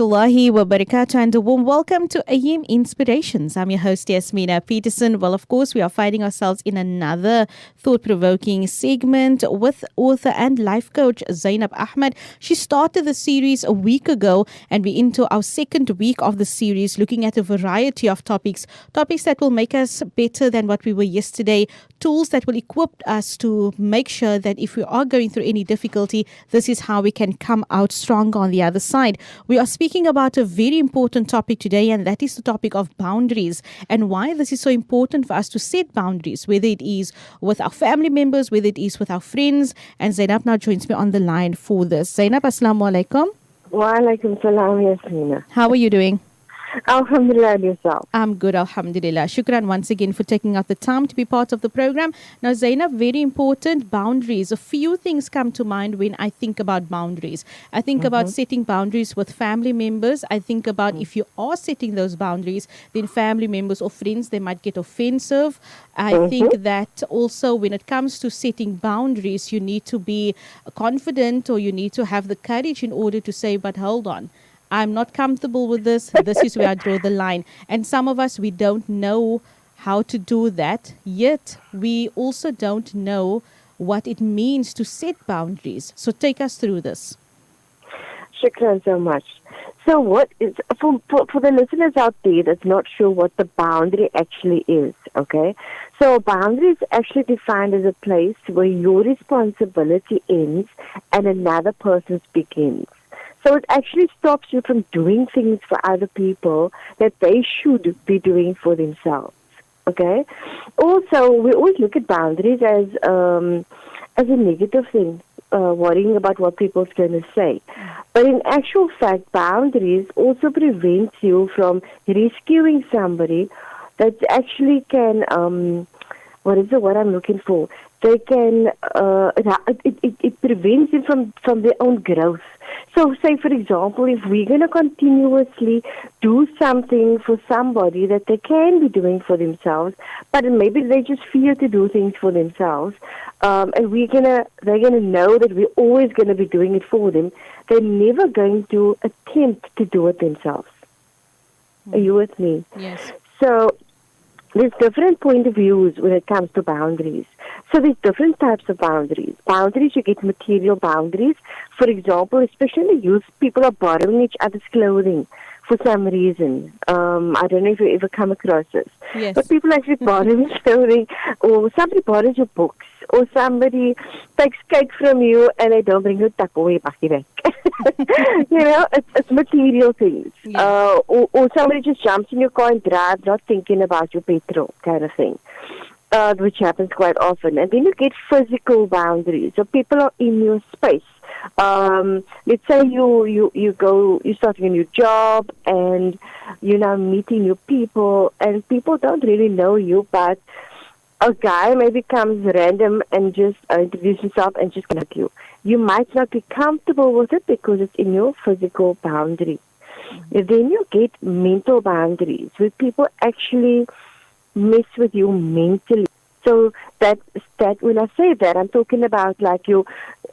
rahmatullahi wa barakatuh, and a warm welcome to AM Inspirations. I'm your host, Jasmina Petersen. Well, of course, we are finding ourselves in another thought-provoking segment with author and life coach Zainab Achmat. She started the series a week ago, and we're into our second week of the series, looking at a variety of topics that will make us better than what we were yesterday, tools that will equip us to make sure that if we are going through any difficulty, this is how we can come out stronger on the other side. We are speaking about a very important topic today, and that is the topic of boundaries and why this is so important for us to set boundaries, whether it is with our family members, whether it is with our friends. And Zainab now joins me on the line for this. Zainab, assalamu alaikum. Wa alaikum salam, Yasmina. How are you doing? Alhamdulillah, yourself. I'm good, alhamdulillah. Shukran once again for taking out the time to be part of the program. Now, Zainab, very important, boundaries. A few things come to mind when I think about boundaries. I think about setting boundaries with family members. I think about if you are setting those boundaries, then family members or friends, they might get offensive. I think that also when it comes to setting boundaries, you need to be confident, or you need to have the courage in order to say, but hold on, I'm not comfortable with this. This is where I draw the line. And some of us, we don't know how to do that. Yet, we also don't know what it means to set boundaries. So take us through this. Shukran so much. So what is, for the listeners out there that's not sure what the boundary actually is, okay? So a boundary is actually defined as a place where your responsibility ends and another person's begins. So it actually stops you from doing things for other people that they should be doing for themselves. Okay? Also, we always look at boundaries as a negative thing, worrying about what people's going to say. But in actual fact, boundaries also prevent you from rescuing somebody that actually can, what is the word I'm looking for? They can, it prevents them from their own growth. So say, for example, if we're going to continuously do something for somebody that they can be doing for themselves, but maybe they just fear to do things for themselves, and they're going to know that we're always going to be doing it for them, they're never going to attempt to do it themselves. Are you with me? Yes. So there's different point of views when it comes to boundaries. So there's different types of boundaries. Boundaries, you get material boundaries. For example, especially in the youth, people are borrowing each other's clothing for some reason. I don't know if you ever come across this. Yes. But people actually borrow clothing, or somebody borrows your books, or somebody takes cake from you and they don't bring you Tupperware back. You know, it's material things. Yeah. Or somebody just jumps in your car and drives, not thinking about your petrol kind of thing. Which happens quite often. And then you get physical boundaries. So people are in your space. Let's say you're starting a new job and you're now meeting new people, and people don't really know you, but a guy maybe comes random and just introduces himself and just connect you. You might not be comfortable with it because it's in your physical boundary. Then you get mental boundaries where people actually mess with you mentally. So that when I say that, I'm talking about like your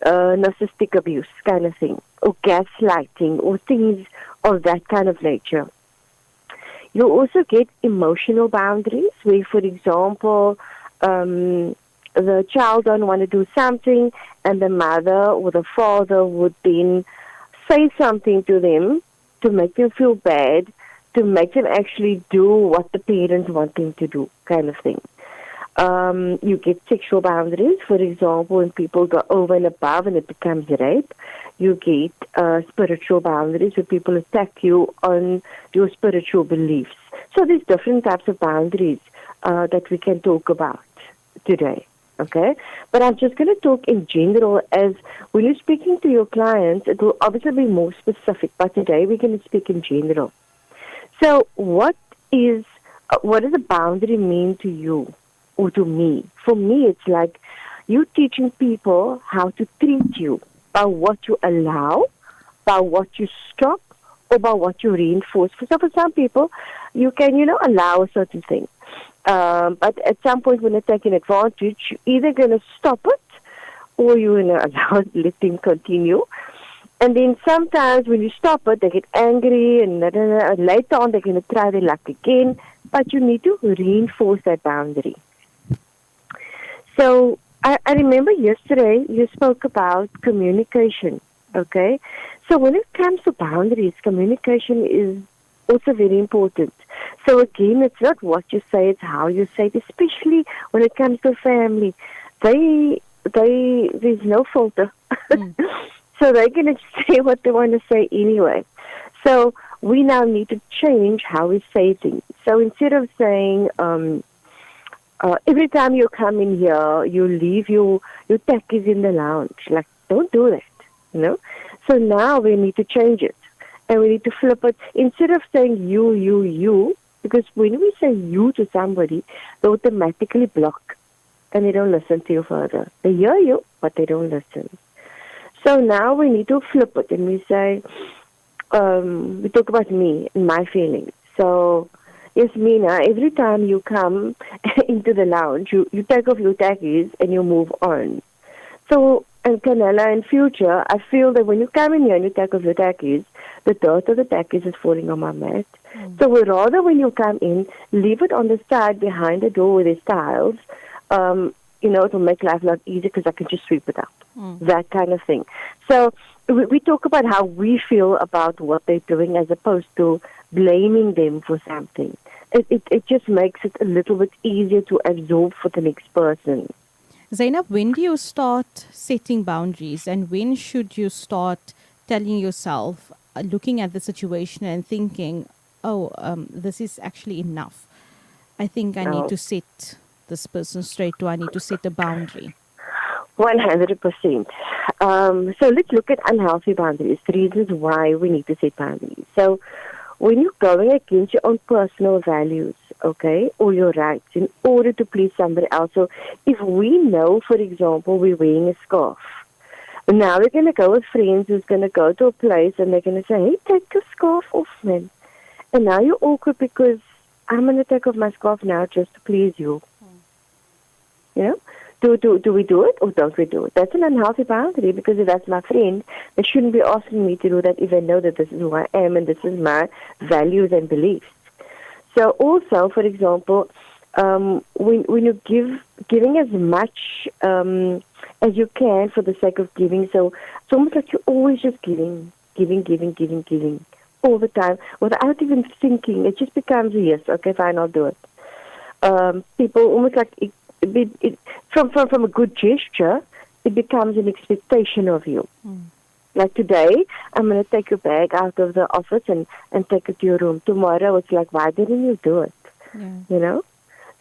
narcissistic abuse kind of thing, or gaslighting, or things of that kind of nature. You also get emotional boundaries where, for example, the child don't want to do something, and the mother or the father would then say something to them to make them feel bad, to make them actually do what the parents want them to do, kind of thing. You get sexual boundaries, for example, when people go over and above and it becomes rape. You get spiritual boundaries where people attack you on your spiritual beliefs. So there's different types of boundaries that we can talk about today, okay? But I'm just going to talk in general, as when you're speaking to your clients, it will obviously be more specific, but today we're going to speak in general. So what does a boundary mean to you or to me? For me, it's like you teaching people how to treat you by what you allow, by what you stop, or by what you reinforce. So for some people, you can, allow a certain thing. But at some point when they're taking advantage, you're either going to stop it or you're going to allow it, let them continue. And then sometimes when you stop it, they get angry, and later on they're going to try their luck again. But you need to reinforce that boundary. So I remember yesterday you spoke about communication, okay? So when it comes to boundaries, communication is also very important. So again, it's not what you say, it's how you say it, especially when it comes to family. There's no filter. So they're going to say what they want to say anyway. So we now need to change how we say things. So instead of saying, every time you come in here, you leave your tackies in the lounge. Like, don't do that, you know? So now we need to change it. And we need to flip it. Instead of saying you, because when we say you to somebody, they automatically block and they don't listen to you further. They hear you, but they don't listen. So now we need to flip it and we say, we talk about me and my feelings. So, Jasmina, every time you come into the lounge, you take off your tackies and you move on. So, and Canela, in future, I feel that when you come in here and you take off your tackies, the dirt of the tackies is falling on my mat. So we rather when you come in, leave it on the side behind the door with the tiles. You know, it will make life a lot easier because I can just sweep it up. That kind of thing. So we talk about how we feel about what they're doing as opposed to blaming them for something. It just makes it a little bit easier to absorb for the next person. Zainab, when do you start setting boundaries, and when should you start telling yourself, looking at the situation and thinking, this is actually enough. I think I need to set this person straight, or I need to set a boundary. 100%. So let's look at unhealthy boundaries, the reasons why we need to set boundaries. So when you're going against your own personal values, okay, or your rights in order to please somebody else. So if we know, for example, we're wearing a scarf, now we're going to go with friends who's going to go to a place and they're going to say, hey, take your scarf off, man. And now you're awkward because I'm going to take off my scarf now just to please you. You know? Do we do it or don't we do it? That's an unhealthy boundary, because if that's my friend, they shouldn't be asking me to do that if they know that this is who I am and this is my values and beliefs. So also, for example, when you giving as much as you can for the sake of giving, so it's almost like you're always just giving all the time without even thinking. It just becomes a yes, okay, fine, I'll do it. People almost like from a good gesture, it becomes an expectation of you. Like today, I'm going to take your bag out of the office and take it to your room. Tomorrow, it's like, why didn't you do it? Yeah. You know?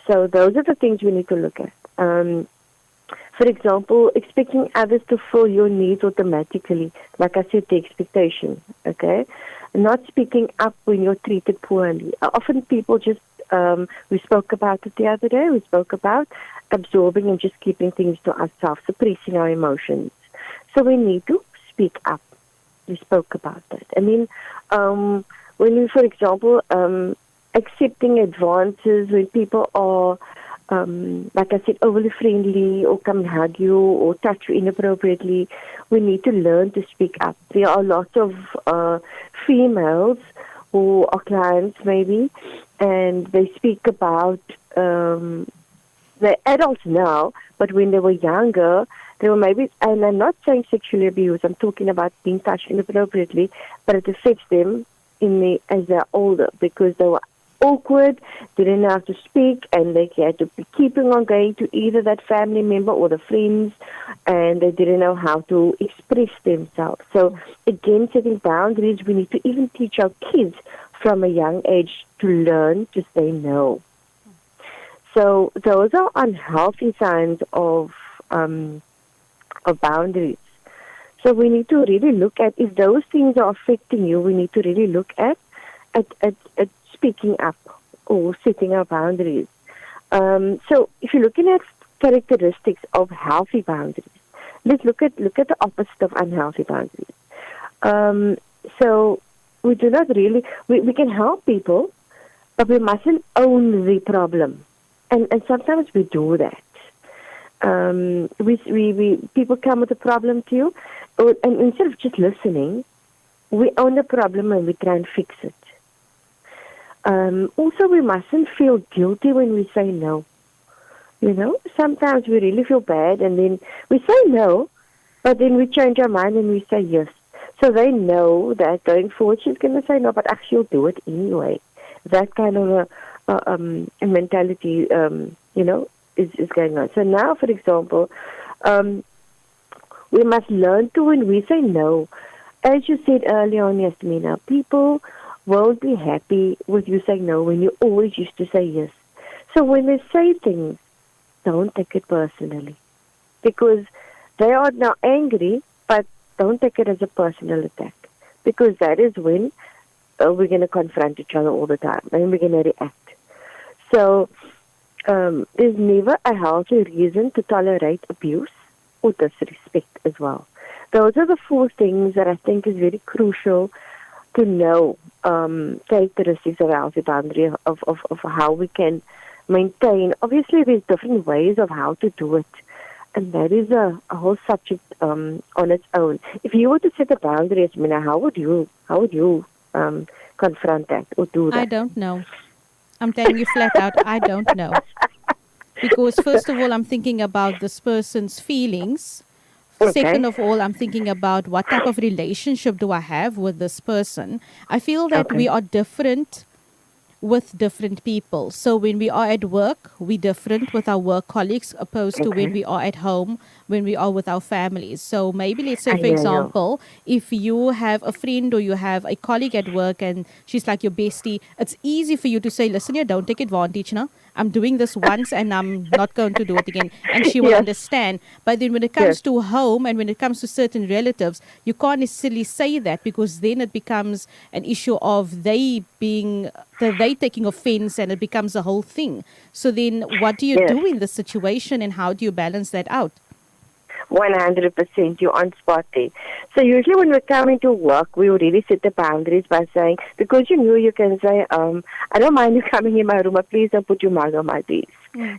So those are the things we need to look at. For example, expecting others to fill your needs automatically. Like I said, the expectation, okay? Not speaking up when you're treated poorly. Often people just, we spoke about it the other day, we spoke about absorbing and just keeping things to ourselves, suppressing our emotions. So we need to speak up. We spoke about that. And then when we, for example, accepting advances when people are, like I said, overly friendly or come and hug you or touch you inappropriately, we need to learn to speak up. There are lots of females who are clients maybe, and they speak about, they're adults now, but when they were younger, they were maybe, and I'm not saying sexually abused, I'm talking about being touched inappropriately, but it affects them as they're older because they were awkward, didn't know how to speak, and they had to be keeping on going to either that family member or the friends, and they didn't know how to express themselves. So again, setting boundaries, we need to even teach our kids from a young age to learn to say no. So those are unhealthy signs of boundaries. So we need to really look at, if those things are affecting you, we need to really look at speaking up or setting our boundaries. So if you're looking at characteristics of healthy boundaries, let's look at the opposite of unhealthy boundaries. So we do not really, we can help people, but we mustn't own the problem. And sometimes we do that. People come with a problem to you, and instead of just listening, we own the problem and we try and fix it. Also, we mustn't feel guilty when we say no. Sometimes we really feel bad and then we say no, but then we change our mind and we say yes. So they know that going forward she's going to say no, but actually she'll do it anyway. That kind of a mentality, is going on. So now, for example, we must learn to, when we say no, as you said earlier on, Jasmina, people won't be happy with you saying no when you always used to say yes. So when they say things, don't take it personally, because they are now angry, but don't take it as a personal attack, because that is when we're going to confront each other all the time and we're going to react. So there's never a healthy reason to tolerate abuse or disrespect as well. Those are the 4 things that I think is very crucial to know, characteristics of a healthy boundary, of how we can maintain. Obviously, there's different ways of how to do it, and that is a whole subject on its own. If you were to set a boundary, Jasmina, how would you confront that or do that? I don't know. I'm telling you flat out, I don't know. Because first of all, I'm thinking about this person's feelings. Okay. Second of all, I'm thinking about what type of relationship do I have with this person. I feel that we are different with different people. So when we are at work, we're different with our work colleagues opposed to when we are at home, when we are with our families. So maybe let's say, for example, if you have a friend or you have a colleague at work and she's like your bestie, it's easy for you to say, listen here, don't take advantage now. I'm doing this once and I'm not going to do it again. And she will understand. But then when it comes to home and when it comes to certain relatives, you can't necessarily say that, because then it becomes an issue of they taking offense and it becomes a whole thing. So then what do you do in this situation and how do you balance that out? 100%, you're on spot there. So usually when we're coming to work, we already set the boundaries by saying, because you can say, I don't mind you coming in my room, but please don't put your mug on my desk,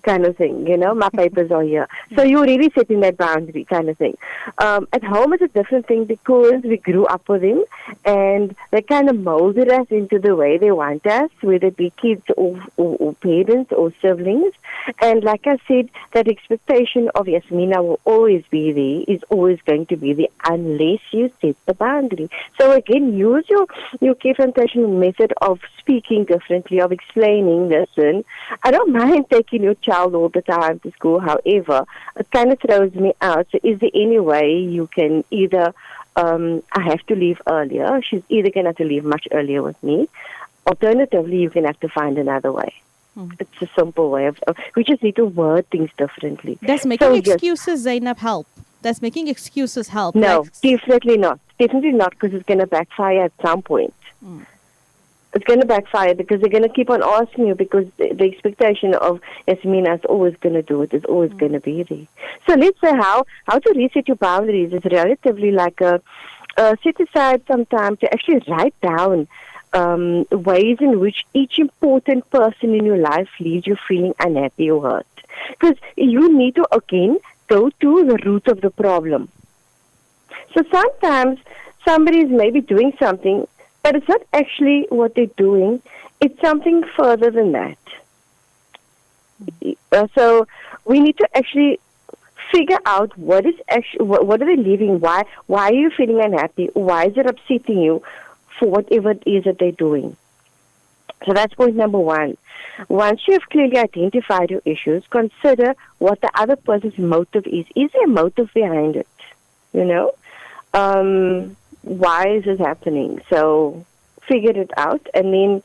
kind of thing, my papers are here. So you're already setting that boundary, kind of thing. At home it's a different thing, because we grew up with them and they kind of molded us into the way they want us, whether it be kids or parents or siblings. And like I said, that expectation of Jasmina will always be there, is always going to be there, unless you set the boundary. So again, use your confrontation method of speaking differently, of explaining, listen, I don't mind taking your child all the time to school, however, it kind of throws me out. So is there any way you can either, I have to leave earlier, she's either going to have to leave much earlier with me, alternatively, you can have to find another way. It's a simple way of, we just need to word things differently. Does making excuses, Zainab, help? Does making excuses help? No, definitely not. Definitely not, because it's going to backfire at some point. It's going to backfire because they're going to keep on asking you, because the expectation of Jasmina is always going to do it, is always going to be there. So let's say how to reset your boundaries is relatively like set aside some time to actually write down ways in which each important person in your life leaves you feeling unhappy or hurt. Because you need to, again, go to the root of the problem. So sometimes somebody is maybe doing something, but it's not actually what they're doing. It's something further than that. So we need to actually figure out what are they leaving, why are you feeling unhappy, why is it upsetting you, for whatever it is that they're doing. So that's point number 1. Once you have clearly identified your issues, consider what the other person's motive is. Is there a motive behind it? Why is this happening? So figure it out and then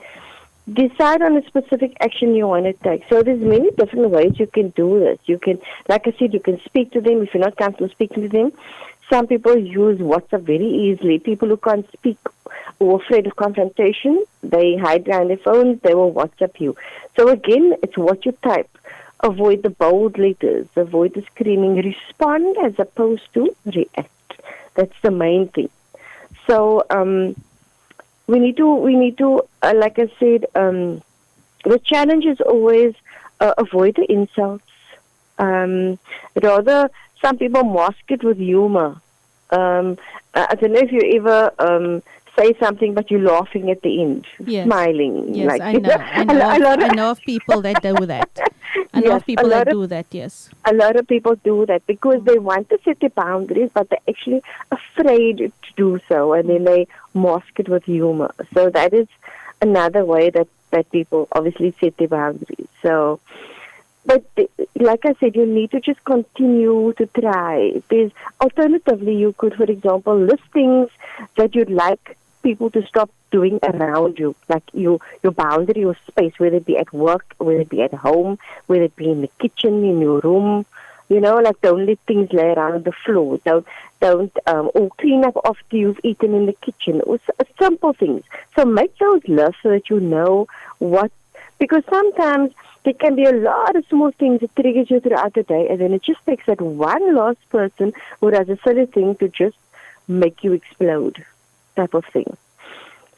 decide on a specific action you want to take. So there's many different ways you can do this. You can, like I said, you can speak to them if you're not comfortable speaking to them. Some people use WhatsApp very easily. People who can't speak or afraid of confrontation, they hide behind their phones, they will WhatsApp you. So again, it's what you type. Avoid the bold letters, avoid the screaming, respond as opposed to react. That's the main thing. So we need to, like I said, the challenge is always avoid the insults. Rather, some people mask it with humor. I don't know if you ever say something, but you're laughing at the end, Yes. smiling. Yes, like, I know. I know of people that do that. I know of people that do that, yes. A lot of people do that because they want to set their boundaries, but they're actually afraid to do so, and then they mask it with humor. So that is another way that people obviously set their boundaries. So, but like I said, you need to just continue to try. Alternatively, you could, for example, list things that you'd like people to stop doing around you, like your boundary, your space, whether it be at work, whether it be at home, whether it be in the kitchen, in your room. Like don't let things lay around on the floor. Don't or clean up after you've eaten in the kitchen. Or simple things. So make those lists so that you know what. Because sometimes there can be a lot of small things that triggers you throughout the day, and then it just takes that one last person who does a silly thing to just make you explode, type of thing.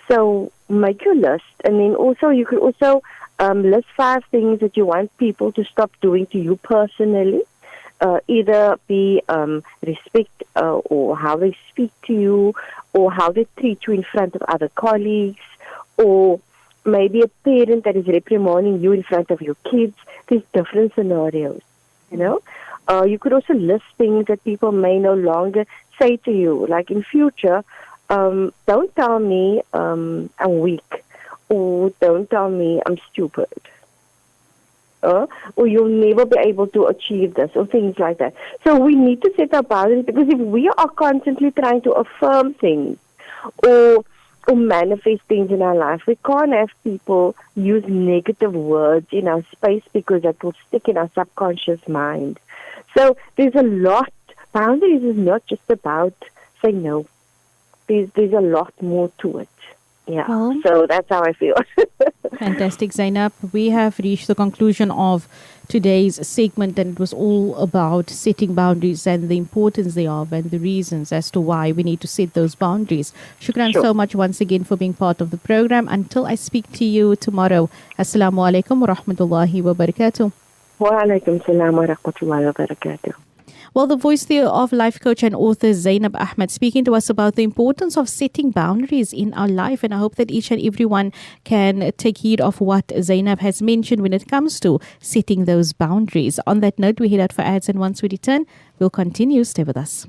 So make your list, and then also you could also list 5 things that you want people to stop doing to you personally. Either be respect or how they speak to you, or how they treat you in front of other colleagues, or maybe a parent that is reprimanding you in front of your kids. There's different scenarios, You could also list things that people may no longer say to you, like in future, don't tell me I'm weak, or don't tell me I'm stupid. Or you'll never be able to achieve this, or things like that. So we need to set our boundaries, because if we are constantly trying to affirm things or manifest things in our life, we can't have people use negative words in our space, because that will stick in our subconscious mind. So there's a lot. Boundaries is not just about saying no. There's a lot more to it. Yeah, well, so that's how I feel. Fantastic, Zainab. We have reached the conclusion of today's segment, and it was all about setting boundaries and the importance thereof and the reasons as to why we need to set those boundaries. Shukran so much once again for being part of the program. Until I speak to you tomorrow, Assalamu alaikum wa rahmatullahi wa barakatuh. Wa alaikum salam wa rahmatullahi wa barakatuh. Well, the voice there of life coach and author Zainab Achmat speaking to us about the importance of setting boundaries in our life. And I hope that each and everyone can take heed of what Zainab has mentioned when it comes to setting those boundaries. On that note, we head out for ads, and once we return, we'll continue. Stay with us.